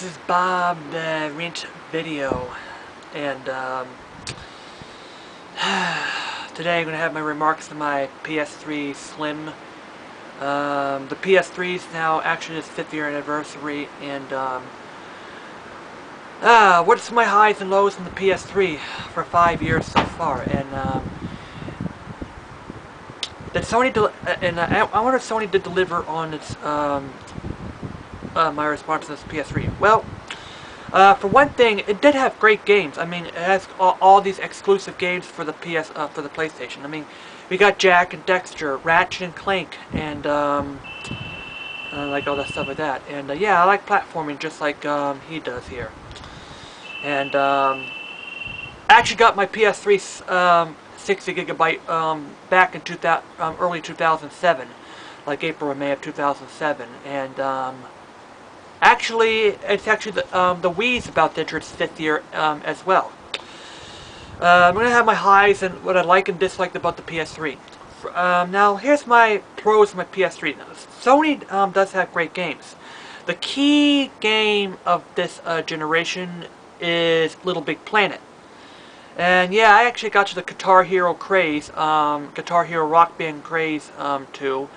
This is Bob the Rent Video, and today I'm going to have my remarks on my PS3 Slim. The PS3 is now actually its 5th year anniversary, and what's my highs and lows in the PS3 for 5 years so far, and did Sony I wonder if Sony did deliver on its my response to this PS3. Well, for one thing, it did have great games. I mean, it has all these exclusive games for the for the PlayStation. I mean, we got Jak and Dexter, Ratchet and Clank, and like all that stuff like that. And yeah, I like platforming just like he does here. And I actually got my PS3 60GB back in early 2007, like April or May of 2007, and actually, it's actually the Wii's about to enter its 5th year as well. I'm going to have my highs and what I like and dislike about the PS3. Now, here's my pros of my PS3. Now, Sony does have great games. The key game of this generation is Little Big Planet. And yeah, I actually got to the Guitar Hero craze, Guitar Hero Rock Band craze too.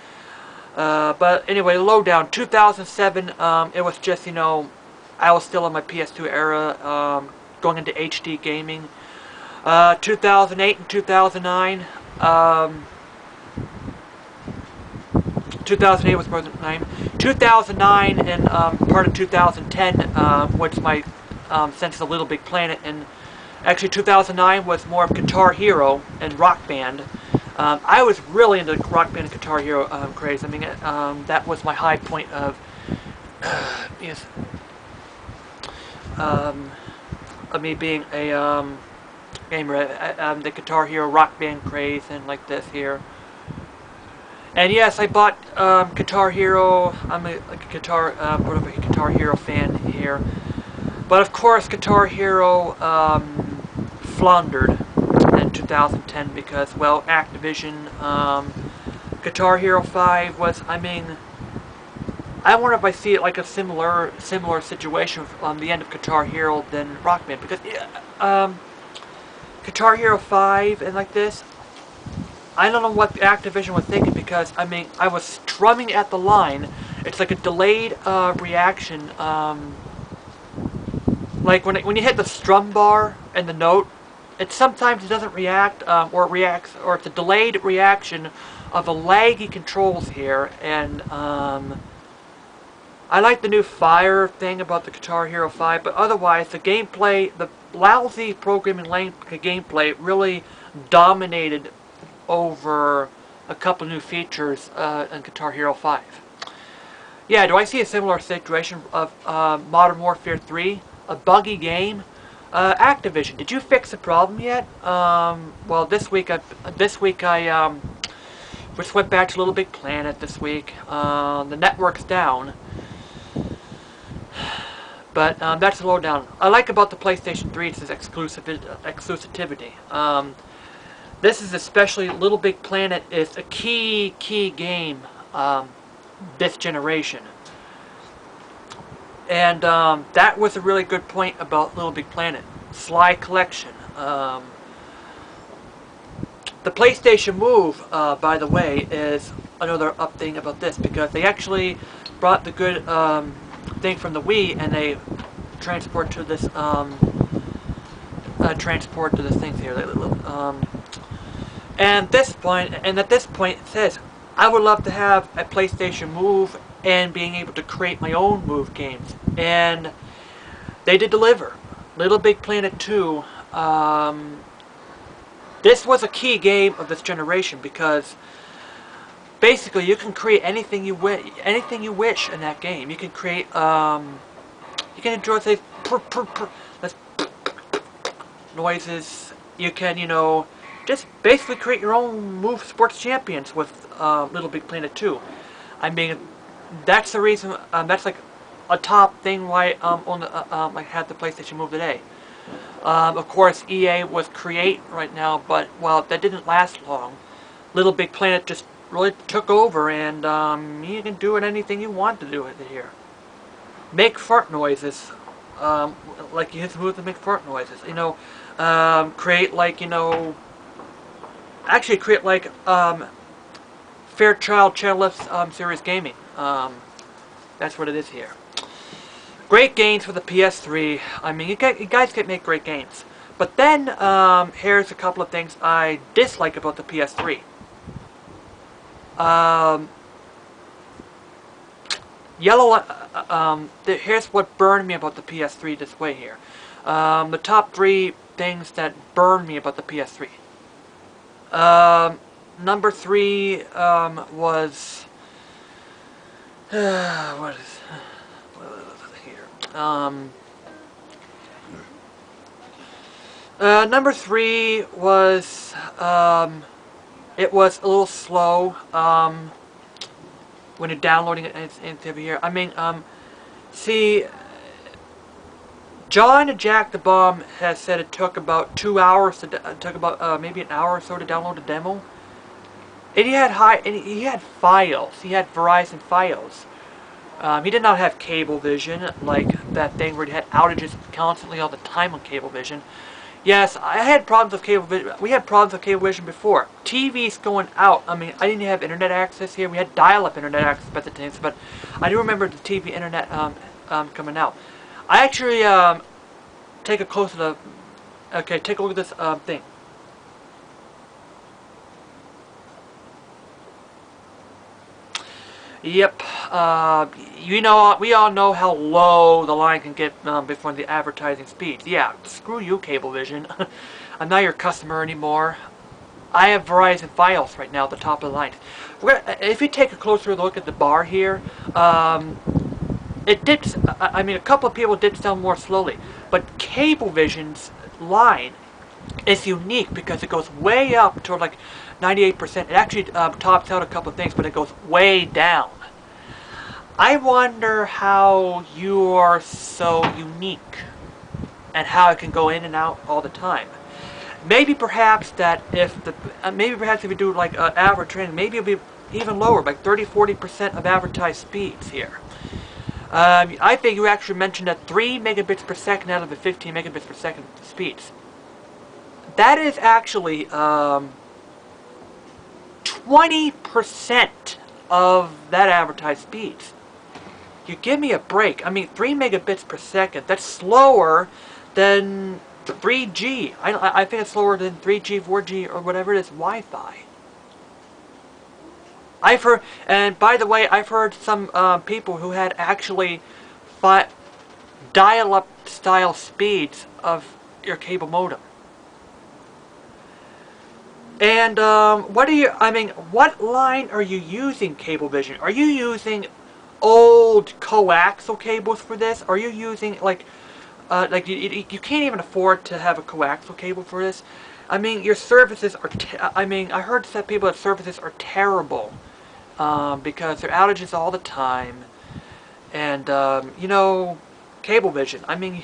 But anyway, lowdown, 2007, it was just, you know, I was still in my PS2 era, going into HD gaming. 2008 and 2009, 2008 was more than 9. 2009 and part of 2010 was my sense of Little Big Planet, and actually 2009 was more of Guitar Hero and Rock Band. I was really into Rock Band and Guitar Hero craze. I mean, that was my high point of yes, of me being a gamer. The Guitar Hero Rock Band craze and like this here. And yes, I bought Guitar Hero. I'm a Guitar Hero fan here. But of course, Guitar Hero floundered in 2010 because, well, Activision, Guitar Hero 5 was, I mean, I wonder if I see it like a similar situation on the end of Guitar Hero than Rock Band, because Guitar Hero 5 and like this, I don't know what Activision was thinking, because, I mean, I was strumming at the line. It's like a delayed reaction, like when you hit the strum bar and the note, sometimes it doesn't react, or it reacts, or it's a delayed reaction of the laggy controls here. And I like the new fire thing about the Guitar Hero 5, but otherwise the gameplay, the lousy programming gameplay really dominated over a couple new features in Guitar Hero 5. Yeah, do I see a similar situation of Modern Warfare 3, a buggy game? Activision, did you fix the problem yet? Well, this week I just went back to Little Big Planet this week. The network's down, but that's a lowdown. I like about the PlayStation 3 is its exclusivity. This is especially Little Big Planet is a key game this generation. And that was a really good point about Little Big Planet. Sly Collection. The PlayStation Move, by the way, is another up thing about this, because they actually brought the good thing from the Wii and they transport to this thing here. And at this point, it says, I would love to have a PlayStation Move and being able to create my own Move games. And they did deliver. Little Big Planet 2, this was a key game of this generation, because basically you can create anything you wish in that game. You can create, you can enjoy, say, noises. You can, you know, just basically create your own Move Sports Champions with Little Big Planet 2. I mean, that's the reason. That's like a top thing why I had the PlayStation Move today. Of course, EA was Create right now, but well, that didn't last long. Little Big Planet just really took over, and you can do it anything you want to do with it here. make fart noises, like you hit smooth and make fart noises. You know, create like, you know, actually create like Fairchild Channel F series gaming. That's what it is here. Great games for the PS3. I mean, you guys can make great games. But then, here's a couple of things I dislike about the PS3. Here's what burned me about the PS3 this way here. The top 3 things that burned me about the PS3. Number 3 was what is here? Number 3 was it was a little slow when you're downloading it into here. I mean, see, John and Jack the Bomb has said it took about 2 hours to took about maybe an hour or so to download a demo. And he had files. He had Verizon files. He did not have Cablevision, like that thing where he had outages constantly all the time on Cablevision. Yes, I had problems with Cablevision. We had problems with Cablevision before. TVs going out. I mean, I didn't have internet access here. We had dial-up internet access at the times, but I do remember the TV internet coming out. I actually take a closer look. Okay, take a look at this thing. Yep, you know, we all know how low the line can get before the advertising speeds. Yeah, screw you, Cablevision. I'm not your customer anymore. I have Verizon files right now at the top of the line. If you take a closer look at the bar here, it did. I mean, a couple of people did sell more slowly, but Cablevision's line is unique because it goes way up to like 98%. It actually tops out a couple of things, but it goes way down. I wonder how you are so unique and how it can go in and out all the time. Maybe perhaps that if the if you do like average training, maybe it'll be even lower, like 30-40% of advertised speeds here. I think you actually mentioned that 3 megabits per second out of the 15 megabits per second speeds. That is actually 20% of that advertised speeds. You give me a break. I mean, 3 megabits per second. That's slower than 3G. I think it's slower than 3G, 4G, or whatever it is, Wi-Fi. I've heard, and by the way, I've heard some people who had actually dial-up style speeds of your cable modem. And what line are you using, Cablevision? Are you using old coaxial cables for this? Are you using like you can't even afford to have a coaxial cable for this? I mean, your services are. I heard that people's services are terrible because there are outages all the time, and you know, Cablevision. I mean,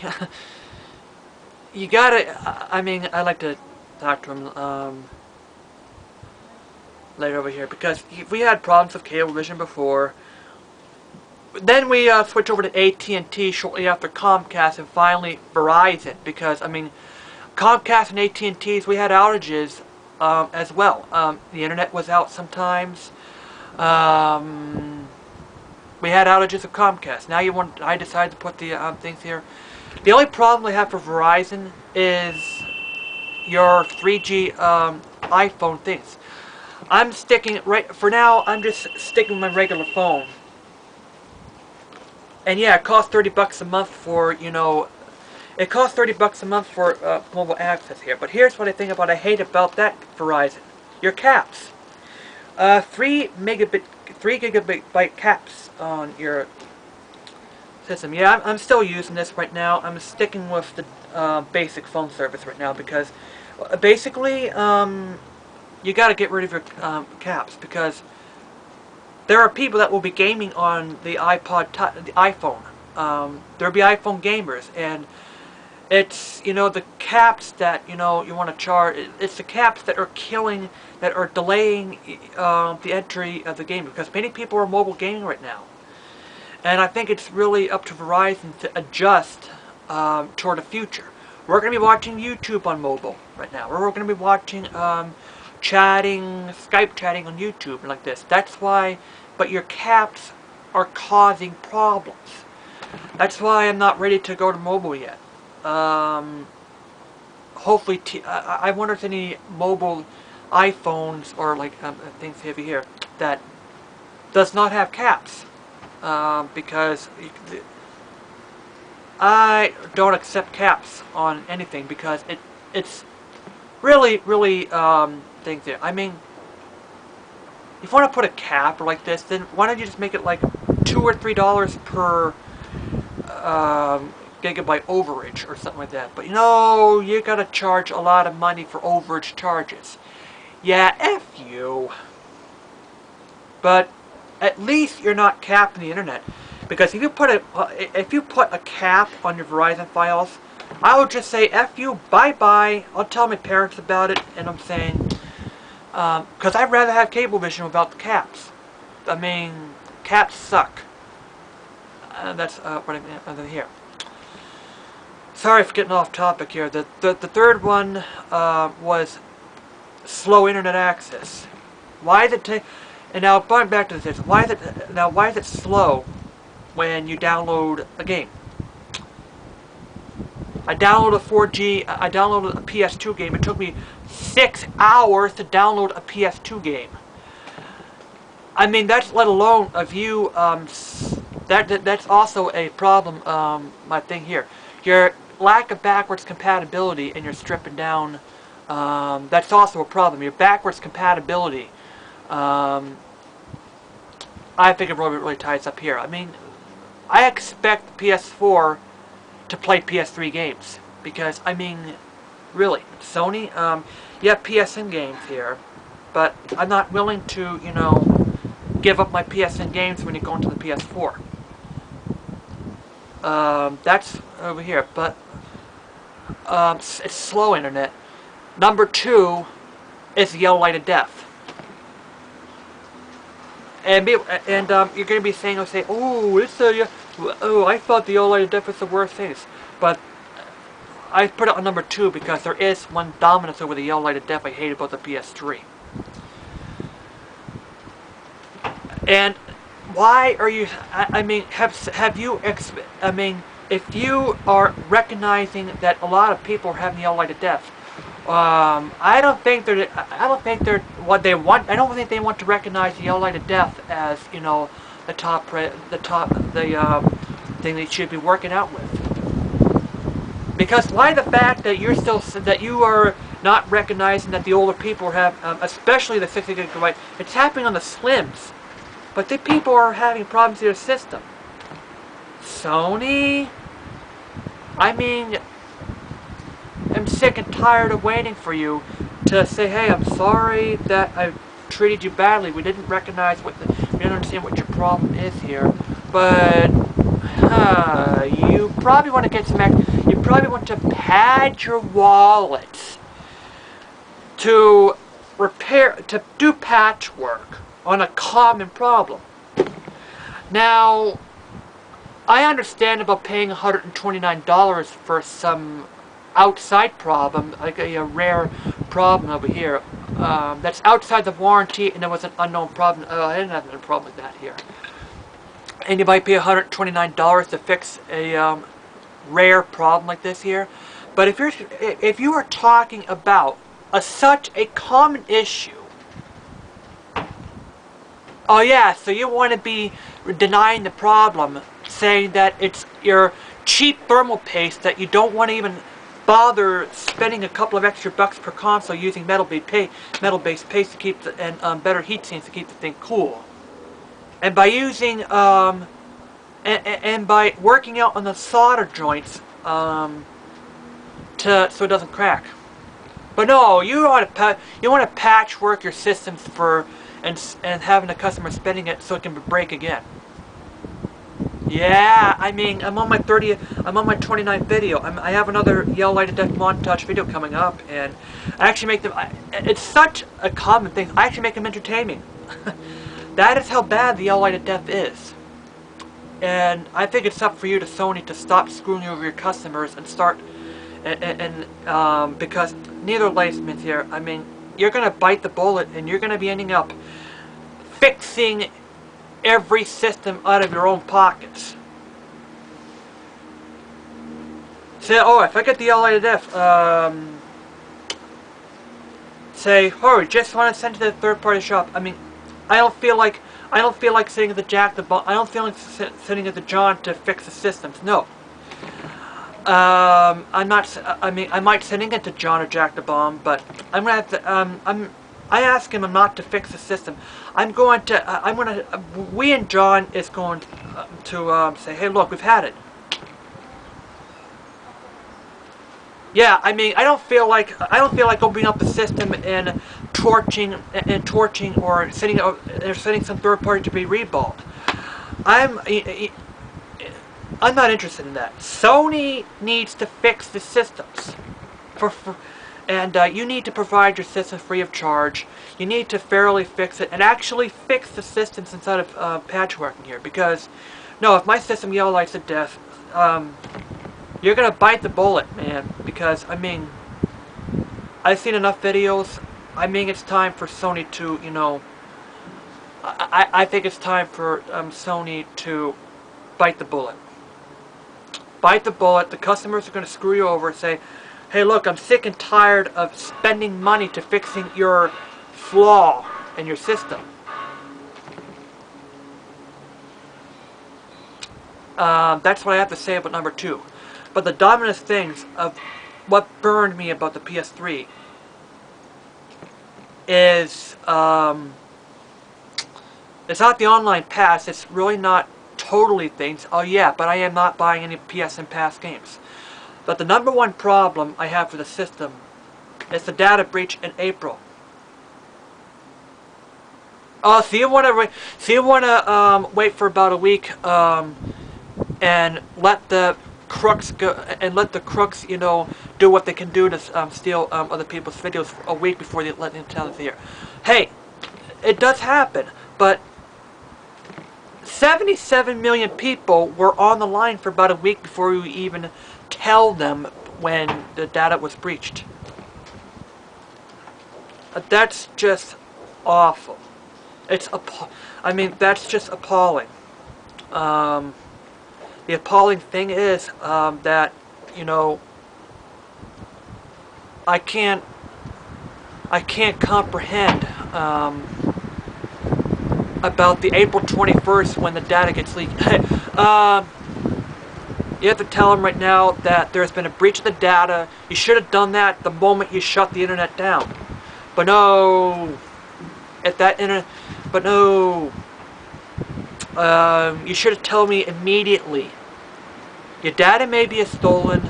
you gotta. I'd like to talk to him. Later over here, because we had problems with Cablevision before. Then we switched over to AT&T shortly after Comcast, and finally Verizon, because I mean, Comcast and AT&T's, we had outages as well. The internet was out sometimes. We had outages of Comcast. Now I decided to put the things here. The only problem we have for Verizon is your 3G iPhone things. I'm sticking for now. I'm just sticking with my regular phone. And yeah, it costs $30 a month for, you know, it costs $30 a month for mobile access here. But here's what I think about. I hate about that Verizon. Your caps. 3 gigabyte caps on your system. Yeah, I'm still using this right now. I'm sticking with the basic phone service right now because basically you got to get rid of your caps because there are people that will be gaming on the iPhone. There'll be iPhone gamers, and it's, you know, the caps that, you know, you want to charge. It's the caps that are killing, that are delaying the entry of the game because many people are mobile gaming right now. And I think it's really up to Verizon to adjust toward the future. We're going to be watching YouTube on mobile right now. We're going to be watching chatting, Skype chatting on YouTube like this. That's why, but your caps are causing problems. That's why I'm not ready to go to mobile yet. Hopefully, I wonder if any mobile iPhones or like things over here that does not have caps. Because I don't accept caps on anything because it's really things there. I mean, if you want to put a cap like this, then why don't you just make it like $2 or $3 per gigabyte overage or something like that. But you know, you gotta charge a lot of money for overage charges. Yeah, F you. But at least you're not capping the internet. Because if you put a cap on your Verizon files, I would just say F you, bye bye. I'll tell my parents about it, and I'm saying, because I'd rather have Cablevision without the caps. I mean, caps suck. That's what I'm here. Sorry for getting off topic here. The third one was slow internet access. Why is it take? And now going back to this, why is it slow when you download a game? I downloaded a 4G. I downloaded a PS2 game. It took me 6 hours to download a PS2 game. I mean, that's let alone a view. That's also a problem. My thing here, your lack of backwards compatibility, and you're stripping down. That's also a problem. Your backwards compatibility. I think it really ties up here. I mean, I expect the PS4 to play PS3 games because, I mean, really, Sony, you have PSN games here, but I'm not willing to, you know, give up my PSN games when you go into the PS4. That's over here, but it's slow internet. Number 2 is the yellow light of death. And you're going to be saying, oh, I thought the yellow light of death was the worst thing. But I put it on number 2 because there is one dominance over the yellow light of death I hate about the PS3. And why are you? I mean, have you? I mean, if you are recognizing that a lot of people are having the yellow light of death, I don't think they're what they want. I don't think they want to recognize the yellow light of death as, you know, the thing they should be working out with. Because why the fact that you are not recognizing that the older people have, especially the 60 gigabyte, it's happening on the slims, but the people are having problems with their system. Sony, I mean, I'm sick and tired of waiting for you to say, hey, I'm sorry that I treated you badly. We didn't recognize we didn't understand what your problem is here. But you probably want to get some you probably want to pad your wallets to do patchwork on a common problem. Now, I understand about paying $129 for some outside problem, like a rare problem over here, that's outside the warranty, and there was an unknown problem. I didn't have a problem with that here. And you might pay $129 to fix a rare problem like this here. But if you are talking about such a common issue, oh yeah, so you want to be denying the problem, saying that it's your cheap thermal paste that you don't want to even bother spending a couple of extra bucks per console using metal-based paste to keep and better heat sinks to keep the thing cool, and by using and by working out on the solder joints so it doesn't crack. But no, you want to patchwork your systems and having the customer spending it so it can break again. Yeah, I mean, I'm on my 29th video. I have another yellow light of death montage video coming up, and I actually make them. It's such a common thing. I actually make them entertaining. That is how bad the yellow light of death is. And I think it's up for you to Sony to stop screwing over your customers and start, because neither licensmith here, I mean, you're going to bite the bullet and you're going to be ending up fixing every system out of your own pockets. Say, oh, if I get the LIDF, say, oh, just want to send it to the third-party shop. I mean, I don't feel like sitting at the Jack the Bomb. I don't feel like sitting at the John to fix the systems. No. I'm not. I mean, I might sitting it to John or Jack the Bomb, but I'm gonna have to. I ask him not to fix the system. I'm going to. We and John is going to say, hey, look, we've had it. Yeah, I mean, I don't feel like opening up the system and torching or sending some third party to be reballed. I'm not interested in that. Sony needs to fix the systems, and you need to provide your system free of charge. You need to fairly fix it and actually fix the systems inside of patchworking here. Because, no, if my system yellow lights to death, you're gonna bite the bullet, man. Because I mean, I've seen enough videos. I mean, it's time for Sony to, you know. I think it's time for Sony to bite the bullet. Bite the bullet. The customers are gonna screw you over and say, hey, look, I'm sick and tired of spending money to fixing your flaw in your system. That's what I have to say about number 2. But the dominant things of what burned me about the PS3 is it's not the online pass. It's really not totally things. Oh yeah, but I am not buying any PSN Pass games. But the number one problem I have for the system is the data breach in April. Oh, so you want to wait for about a week and let the crooks go, and let the crooks, you know, do what they can do to steal other people's videos for a week before they let them tell us here. Hey, it does happen, but 77 million people were on the line for about a week before we even tell them when the data was breached. That's just awful. I mean, that's just appalling. The appalling thing is that, you know, I can't comprehend about the April 21st when the data gets leaked. You have to tell them right now that there's been a breach of the data. You should have done that the moment you shut the internet down. But no, you should have told me immediately. Your data may be stolen.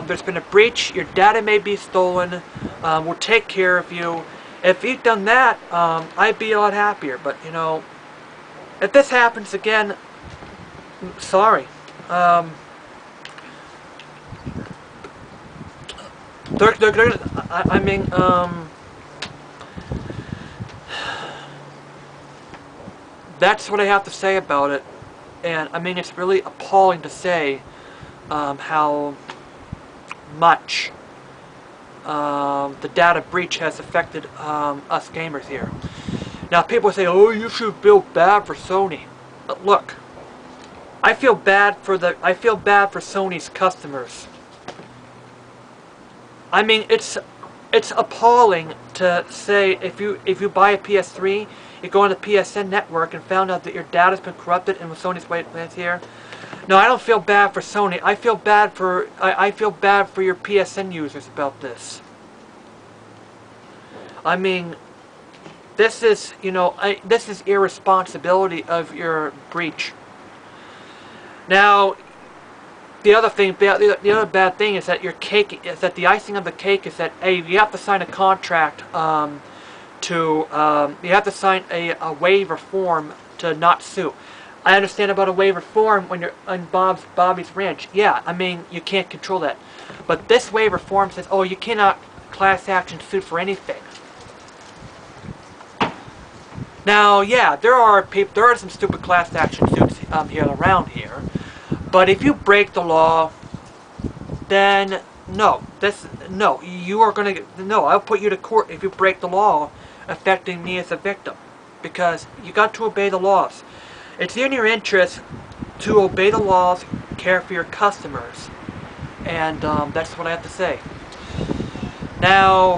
There's been a breach. Your data may be stolen. We'll take care of you. If you'd done that, I'd be a lot happier. But, you know, if this happens again, sorry. I mean, that's what I have to say about it. And, I mean, it's really appalling to say how much the data breach has affected us gamers here. Now, people say, oh, you should feel bad for Sony. But look, I feel bad for Sony's customers. I mean, it's appalling to say if you buy a PS3, you go on the PSN network and found out that your data's been corrupted and with Sony's plans here. No, I don't feel bad for Sony. I feel bad for your PSN users about this. I mean, this is, you know, this is irresponsibility of your breach. Now, the other bad thing is that the icing of the cake is that, hey, you have to sign a contract you have to sign a waiver form to not sue. I understand about a waiver form when you're on Bobby's Ranch. Yeah, I mean, you can't control that. But this waiver form says, oh, you cannot class action suit for anything. Now, yeah, there are some stupid class action suits here around here. But if you break the law, then no, you are gonna no. I'll put you to court if you break the law, affecting me as a victim, because you got to obey the laws. It's in your interest to obey the laws, care for your customers, and that's what I have to say. Now,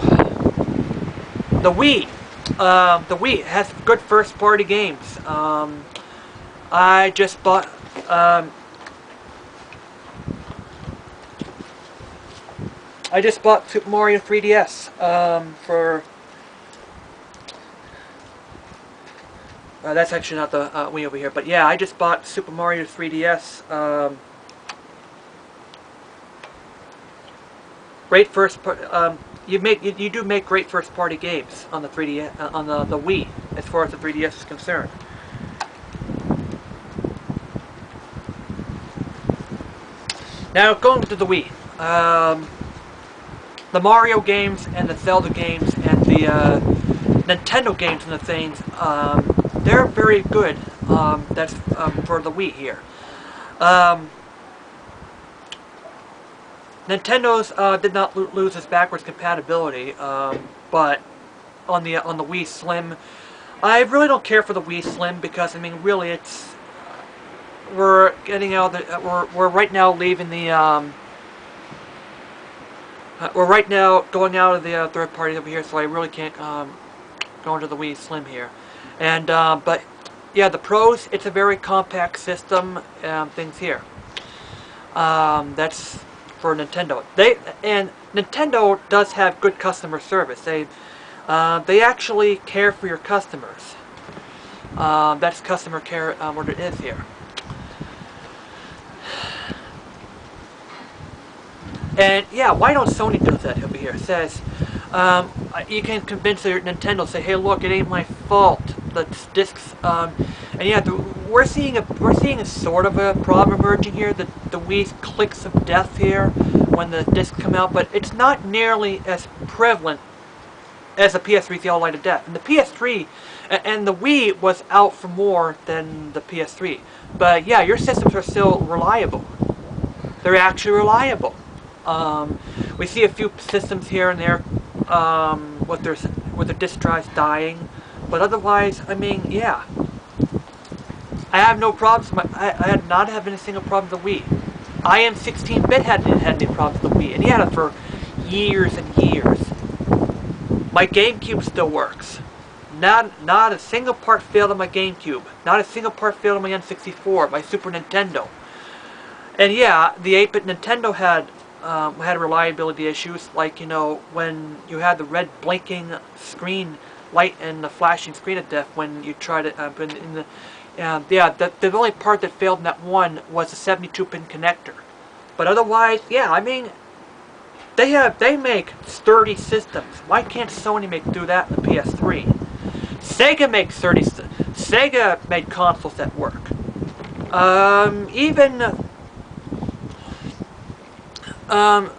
the Wii has good first-party games. I just bought. I just bought Super Mario 3DS for. That's actually not the Wii over here, but yeah, I just bought Super Mario 3DS. Great first part. You do make great first party games on the 3D on the Wii, as far as the 3DS is concerned. Now going to the Wii. The Mario games and the Zelda games and the Nintendo games and the things, they're very good. That's for the Wii here. Nintendo's did not lose its backwards compatibility, but on the Wii Slim, I really don't care for the Wii Slim because I mean really we're getting out of the we're right now leaving the we're right now going out of the third party over here, so I really can't go into the Wii Slim here. And but yeah, the pros, it's a very compact system. Things here. That's for Nintendo. Nintendo does have good customer service. They actually care for your customers. That's customer care what it is here. And yeah, why don't Sony do that over here? It says you can convince your Nintendo, say, hey, look, it ain't my fault. The discs, and yeah, we're seeing a sort of a problem emerging here. The Wii's clicks of death here when the discs come out, but it's not nearly as prevalent as the PS3's Yellow Light of Death. And the PS3 and the Wii was out for more than the PS3. But yeah, your systems are still reliable. They're actually reliable. We see a few systems here and there with their disk drives dying, but otherwise, I mean, yeah, I have no problems. I had not had any single problem with the Wii. I am 16-bit hadn't had any problems with the Wii, and he had it for years and years. My GameCube still works. Not a single part failed on my GameCube. Not a single part failed on my N64, my Super Nintendo. And yeah, the 8-bit Nintendo had reliability issues, like, you know, when you had the red blinking screen light and the flashing screen of death when you tried it in the yeah, the only part that failed in that one was the 72-pin connector. But otherwise, yeah, I mean, they make sturdy systems. Why can't Sony do that in the PS3? Sega makes sturdy. Sega made consoles that work.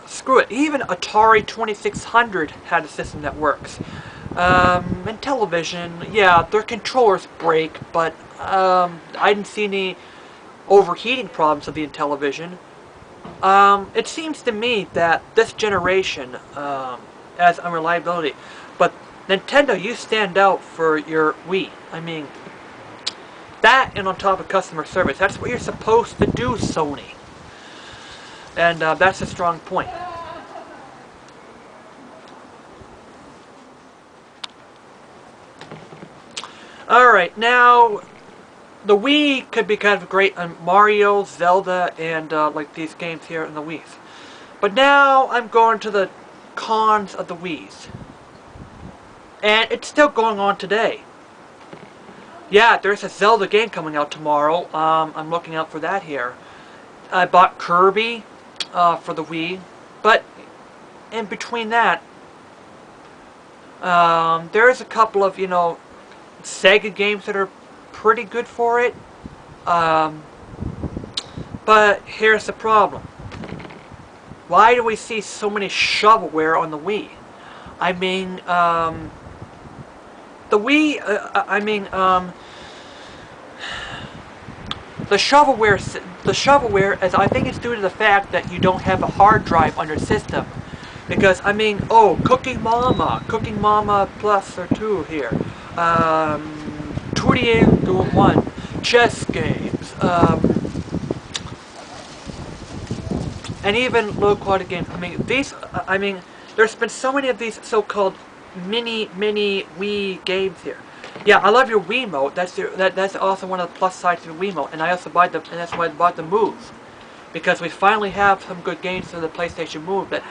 Screw it. Even Atari 2600 had a system that works. And television, yeah, their controllers break, but I didn't see any overheating problems with the Intellivision. It seems to me that this generation has unreliability, but Nintendo, you stand out for your Wii. I mean, that and on top of customer service, that's what you're supposed to do, Sony. And that's a strong point. Alright, now, the Wii could be kind of great on Mario, Zelda, and like these games here in the Wii's. But now, I'm going to the cons of the Wii's. And it's still going on today. Yeah, there's a Zelda game coming out tomorrow. I'm looking out for that here. I bought Kirby for the Wii, but in between that, there's a couple of, you know, Sega games that are pretty good for it. But here's the problem. Why do we see so many shovelware on the Wii? I mean, the Wii, the shovelware, as I think it's due to the fact that you don't have a hard drive on your system. Because, I mean, oh, Cooking Mama Plus or 2 here. 28-1, chess games, and even low-quality games. I mean, there's been so many of these so-called mini Wii games here. Yeah, I love your Wiimote. That's also one of the plus sides of the Wiimote, and that's why I bought the Move, because we finally have some good games for the PlayStation Move. But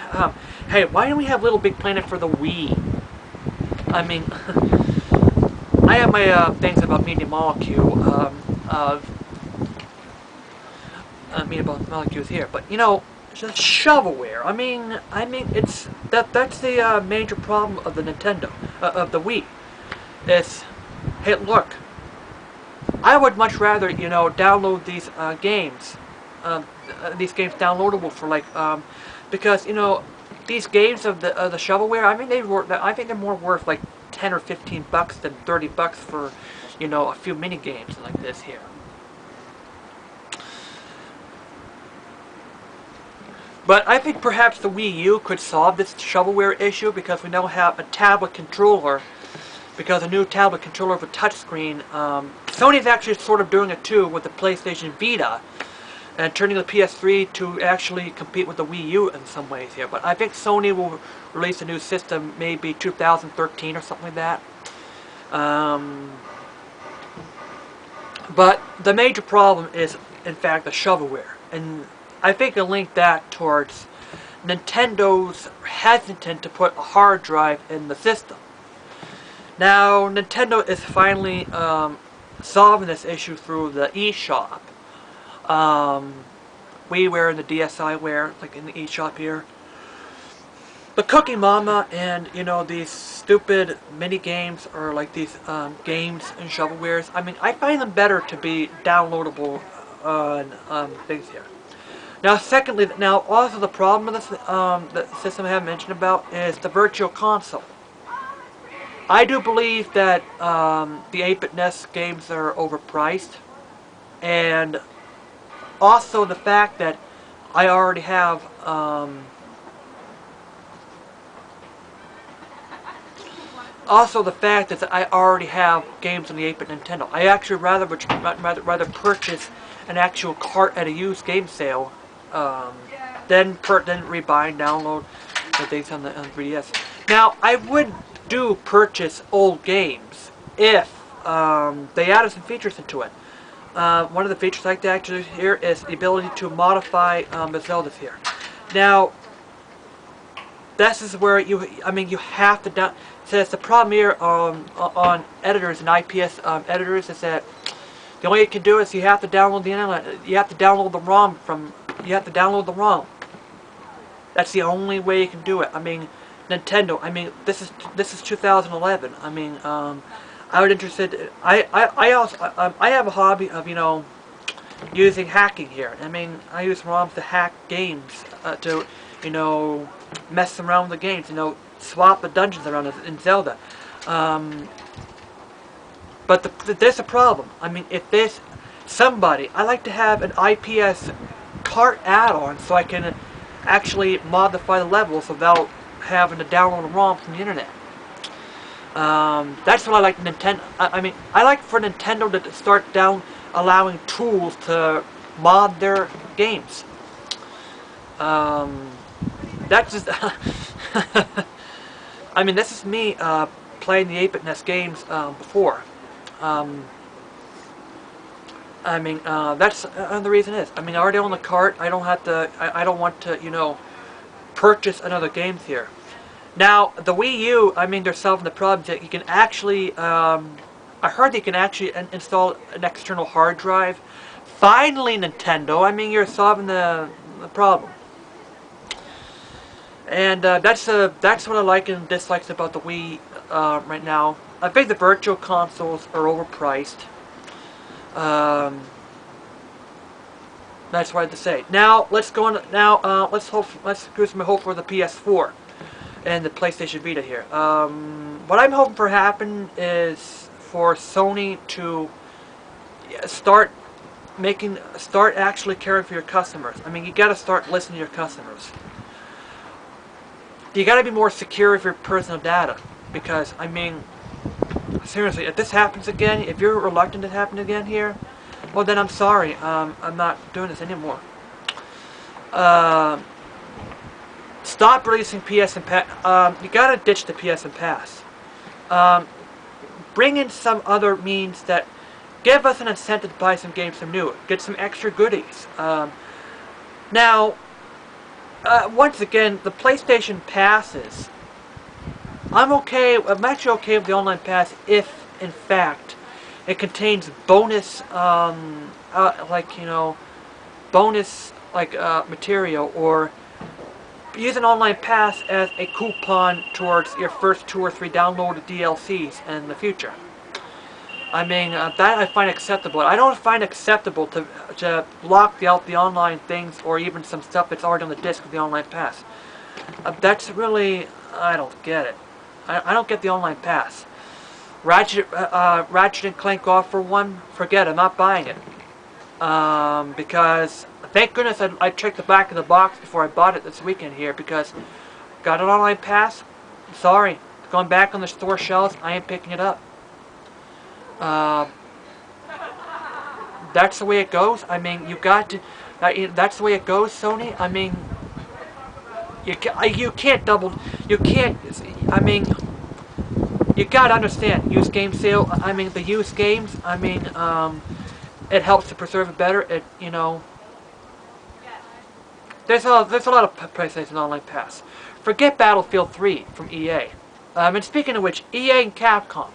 hey, why don't we have Little Big Planet for the Wii? I mean, I have my things about Media Molecule Media Molecules here, but you know, just shovelware. I mean, it's that's the major problem of the Nintendo of the Wii. It's, hey, look, I would much rather, you know, download these games downloadable for like because, you know, these games of the shovelware, I mean, I think they're more worth like 10 or 15 bucks than 30 bucks for, you know, a few mini games like this here. But I think perhaps the Wii U could solve this shovelware issue, because we now have a tablet controller. Because a new tablet controller with a touchscreen, Sony's actually sort of doing it too with the PlayStation Vita, and turning the PS3 to actually compete with the Wii U in some ways here. But I think Sony will release a new system maybe 2013 or something like that. But the major problem is, in fact, the shovelware. And I think I'll link that towards Nintendo's hesitant to put a hard drive in the system. Now, Nintendo is finally solving this issue through the eShop. WiiWare and the DSiWare, like in the eShop here. The Cooking Mama and, you know, these stupid mini games, or like these games and shovelwares, I mean, I find them better to be downloadable on things here. Now, secondly, also the problem with this the system I haven't mentioned about is the Virtual Console. I do believe that the 8-bit NES games are overpriced, and also the fact that I already have games on the 8-bit Nintendo. I actually rather purchase an actual cart at a used game sale than rebuy and download the things on the 3DS. Now, I would purchase old games if they added some features into it. One of the features I like to actually here is the ability to modify the Zeldas here. Now, this is where you have to so that's the problem here on editors and IPS editors, is that the only way you can do is you have to download the internet. You have to download the ROM That's the only way you can do it. I mean, Nintendo. I mean, this is 2011. I mean, I would interested. I also have a hobby of, you know, using hacking here. I mean, I use ROMs to hack games to, you know, mess around with the games. You know, swap the dungeons around in Zelda. But there's a problem. I mean, if there's somebody, I like to have an IPS cart add-on so I can actually modify the levels without having to download a ROM from the internet. That's what I like Nintendo. I mean, I like for Nintendo to start allowing tools to mod their games. That's just. I mean, this is me playing the 8-bit NES games before. I mean, that's the reason is. I mean, I already own the cart. I don't have to. I don't want to, you know, purchase another games here. Now, the Wii U, I mean, they're solving the problem that you can actually, I heard you can actually install an external hard drive. Finally, Nintendo, I mean, you're solving the problem. And that's what I like and dislikes about the Wii right now. I think the virtual consoles are overpriced. That's what I have to say. Now, let's go on. Now, let's do some hope for the PS4 and the PlayStation Vita here. What I'm hoping for happen is for Sony to start start actually caring for your customers. I mean, you got to start listening to your customers. You got to be more secure with your personal data, because I mean, seriously, if this happens again, if you're reluctant to happen again here, well then I'm sorry. I'm not doing this anymore. Stop releasing PS and Pass. You gotta ditch the PS and Pass. Bring in some other means that give us an incentive to buy some games from new. Get some extra goodies. Now, once again, the PlayStation passes. I'm actually okay with the online pass if, in fact, it contains bonus, bonus material, or use an online pass as a coupon towards your first 2 or 3 downloaded DLCs in the future. I mean, that I find acceptable. I don't find acceptable to block out the online things, or even some stuff that's already on the disc with the online pass. That's really, I don't get it. I don't get the online pass. Ratchet and Clank offer one, forget it, I'm not buying it. Because, thank goodness I checked the back of the box before I bought it this weekend here, because got an online pass, sorry, it's going back on the store shelves, I ain't picking it up. That's the way it goes. I mean, you got to, that's the way it goes, Sony. I mean, you can't I mean, you gotta understand, used game sale, I mean, the used games, I mean, it helps to preserve it better. It, you know, there's a lot of PlayStation Online Pass. Forget Battlefield 3 from EA. And speaking of which, EA and Capcom,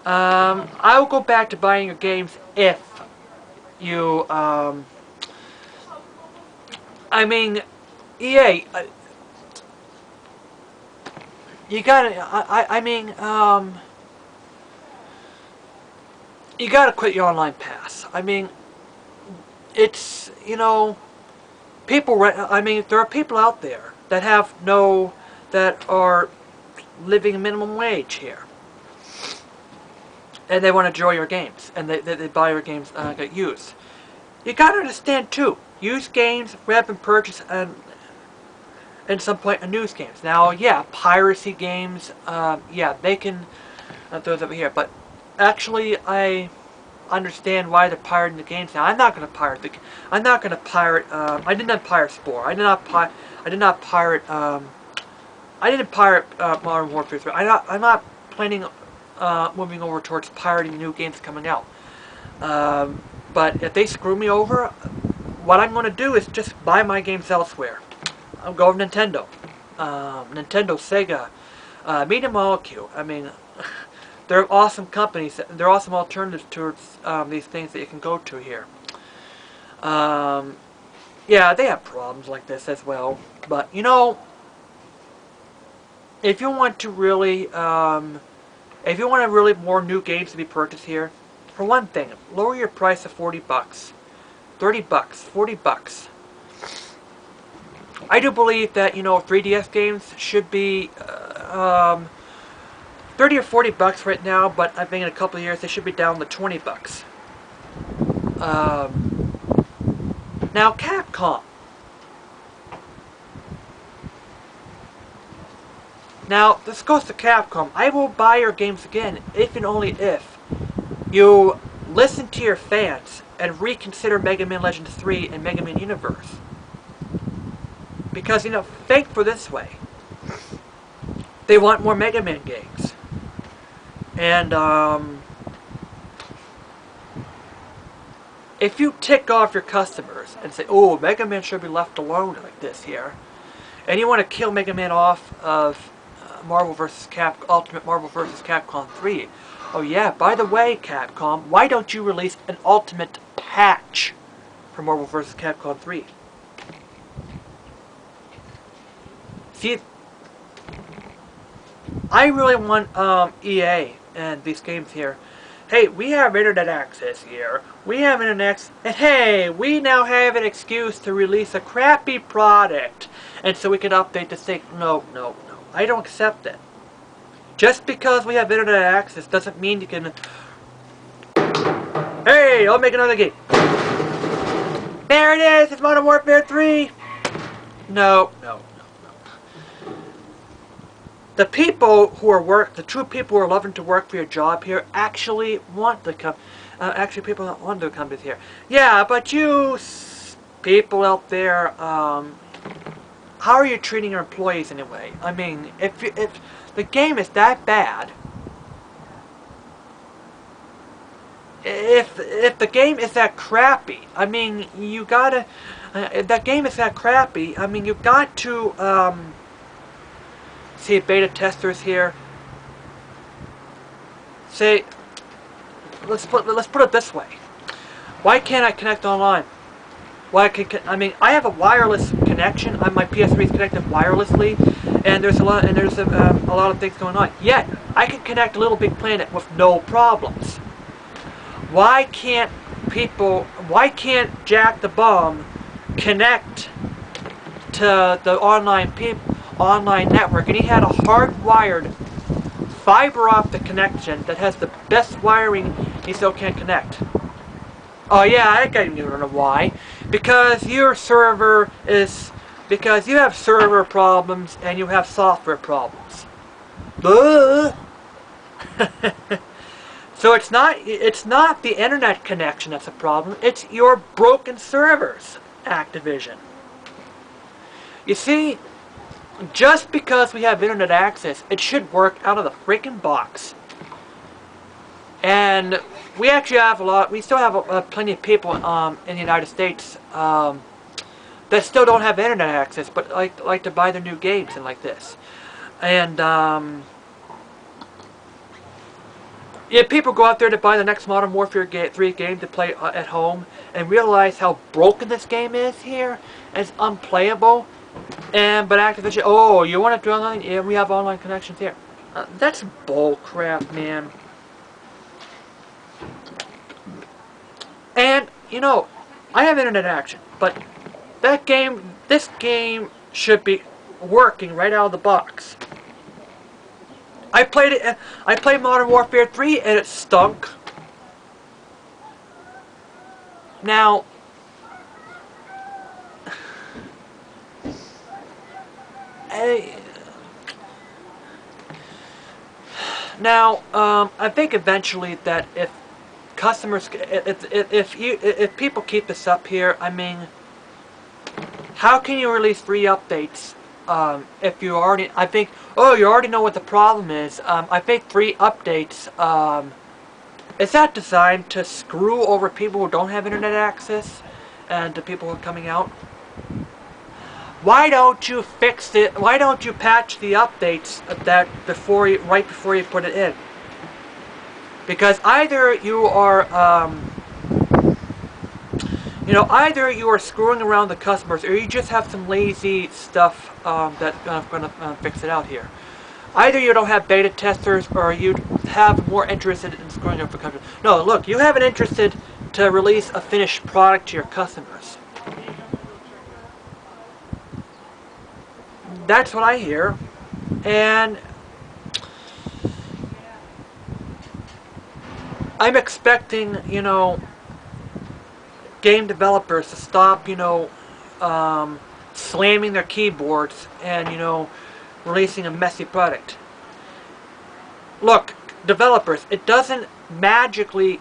I will go back to buying your games if you, I mean, EA, you gotta, I mean, you gotta quit your online pass. I mean, it's, you know, I mean, there are people out there that that are living minimum wage here. And they want to enjoy your games. And they buy your games, get used. You gotta understand, too, used games have been purchased at some point in news games. Now, yeah, piracy games, yeah, they can, those over here, but actually, I understand why they're pirating the games now. I'm not gonna pirate I did not pirate Spore. I didn't pirate Modern Warfare 3. I'm not planning moving over towards pirating new games coming out. But if they screw me over, what I'm going to do is just buy my games elsewhere. I'll go with Nintendo. Nintendo, Sega, Media Molecule. I mean, they're awesome companies. They're awesome alternatives towards these things that you can go to here. Yeah, they have problems like this as well. But, you know, if you want to really, more new games to be purchased here, for one thing, lower your price to $40, $30, $40. I do believe that, you know, 3DS games should be 30 or $40 right now, but I think in a couple of years they should be down to $20. Now, Capcom. Now, this goes to Capcom. I will buy your games again, if and only if you listen to your fans and reconsider Mega Man Legends 3 and Mega Man Universe. Because, you know, think for this way. They want more Mega Man games. And, if you tick off your customers and say, oh, Mega Man should be left alone like this here, and you want to kill Mega Man off of Ultimate Marvel vs. Capcom 3, oh yeah, by the way, Capcom, why don't you release an Ultimate patch for Marvel vs. Capcom 3? See, I really want EA and these games here. Hey, we have internet access here. We have internet, and hey, we now have an excuse to release a crappy product, and so we can update this thing. No, no, no. I don't accept it. Just because we have internet access doesn't mean you can. Hey, I'll make another game. There it is! It's Modern Warfare 3! No. The people who are the true people who are loving to work for your job here actually want to come. Actually, people don't want to come to here. Yeah, but you people out there, how are you treating your employees anyway? I mean, if the game is that bad, if the game is that crappy, I mean, you gotta. If that game is that crappy, I mean, you got to see beta testers here. Say, let's put it this way. Why can't I connect online? I mean, I have a wireless connection. My PS3 is connected wirelessly, and there's a lot of things going on. Yet I can connect Little Big Planet with no problems. Why can't Jack the Bomb connect to the online network? And he had a hardwired fiber optic connection that has the best wiring. He still can't connect. Oh yeah, I don't know why. Because you have server problems and you have software problems. So it's not the internet connection that's a problem. It's your broken servers, Activision. You see, just because we have internet access, it should work out of the freaking box. And we actually have we still have plenty of people in the United States that still don't have internet access, but like to buy their new games and like this. And yeah, people go out there to buy the next Modern Warfare 3 game to play at home and realize how broken this game is here. It's unplayable. But Activision, oh, you want to do online? Yeah, we have online connections here. That's bull crap, man. And, you know, I have internet action, but this game should be working right out of the box. I played Modern Warfare 3 and it stunk. Now, I think eventually that if customers, if people keep this up here, I mean, how can you release free updates if you already? I think, oh, you already know what the problem is. I think free updates. Is that designed to screw over people who don't have internet access and the people who are coming out? Why don't you fix it? Why don't you patch the updates that right before you put it in? Because either you are, either you are screwing around the customers, or you just have some lazy stuff that's going to fix it out here. Either you don't have beta testers, or you have more interested in screwing up the customers. No, look, you have an interested to release a finished product to your customers. That's what I hear, and I'm expecting, game developers to stop, slamming their keyboards and, releasing a messy product. Look, developers, it doesn't magically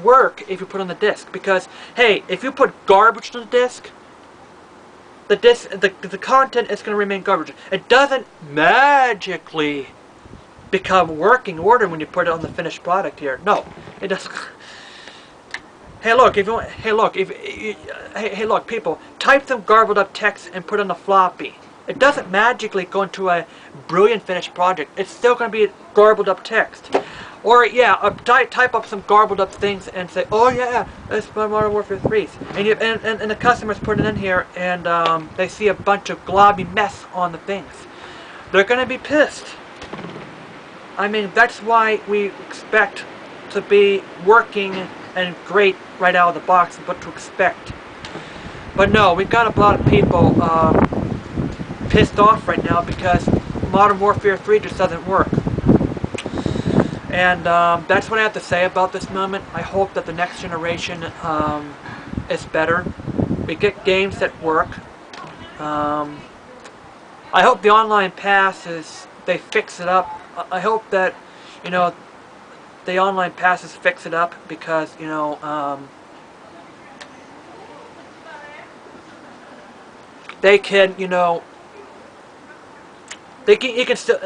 work if you put on the disc, because, hey, if you put garbage on the disc, the content is going to remain garbage. It doesn't magically become working order when you put it on the finished product here. No, it doesn't. Hey, look! Hey, look, people! Type some garbled up text and put it on the floppy. It doesn't magically go into a brilliant finished project. It's still going to be garbled up text. Or, yeah, type up some garbled up things and say, oh yeah, it's Modern Warfare 3. And the customers put it in here and they see a bunch of globby mess on the things. They're going to be pissed. I mean, that's why we expect to be working and great right out of the box, what to expect. But no, we've got a lot of people pissed off right now because Modern Warfare 3 just doesn't work. And that's what I have to say about this moment. I hope that the next generation is better. We get games that work. I hope the online passes, they fix it up. I hope that, you know, the online passes fix it up because, you know, they can, you know, you can still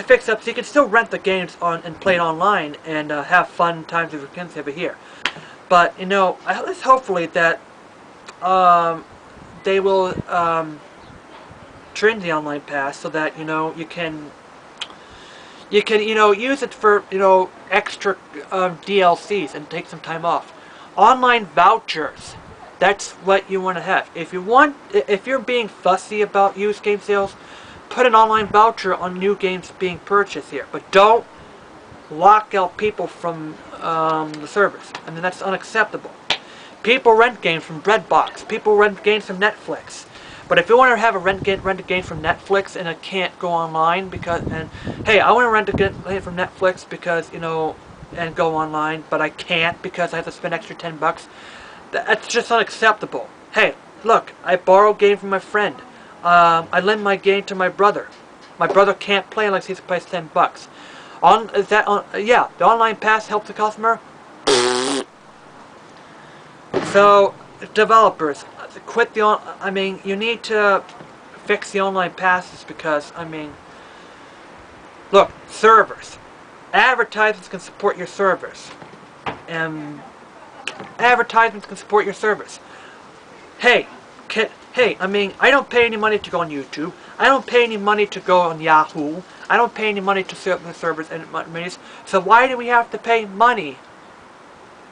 fix up so you can still rent the games on and play it online and have fun times with your kids over here. But, you know, let's hopefully that they will trim the online pass so that, you know, you can you know, use it for, you know, extra DLCs and take some time off. Online vouchers, that's what you want to have. If you're being fussy about used game sales, put an online voucher on new games being purchased here. But don't lock out people from the servers. I mean, that's unacceptable. People rent games from Redbox. People rent games from Netflix. But if you want to have a rent a game from Netflix and it can't go online because, and hey, I want to rent a game from Netflix because, you know, and go online, but I can't because I have to spend extra $10. That's just unacceptable. Hey, look, I borrow a game from my friend. I lend my game to my brother. My brother can't play unless he's pays $10. Yeah, the online pass helps the customer. So, developers, quit the I mean, you need to fix the online passes because, I mean, look, servers. Advertisements can support your servers. And advertisements can support your servers. Hey, I mean, I don't pay any money to go on YouTube. I don't pay any money to go on Yahoo. I don't pay any money to set up the servers and money. So why do we have to pay money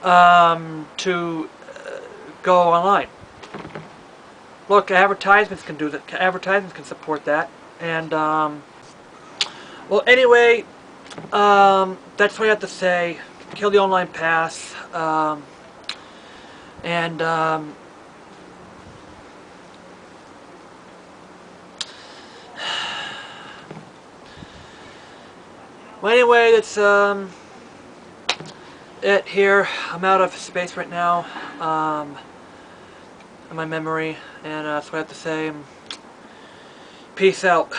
to go online? Look, advertisements can do that. Advertisements can support that. And well, anyway, that's what I have to say. Kill the online pass. And well, anyway, that's it here. I'm out of space right now. In my memory, and that's what I have to say. Peace out.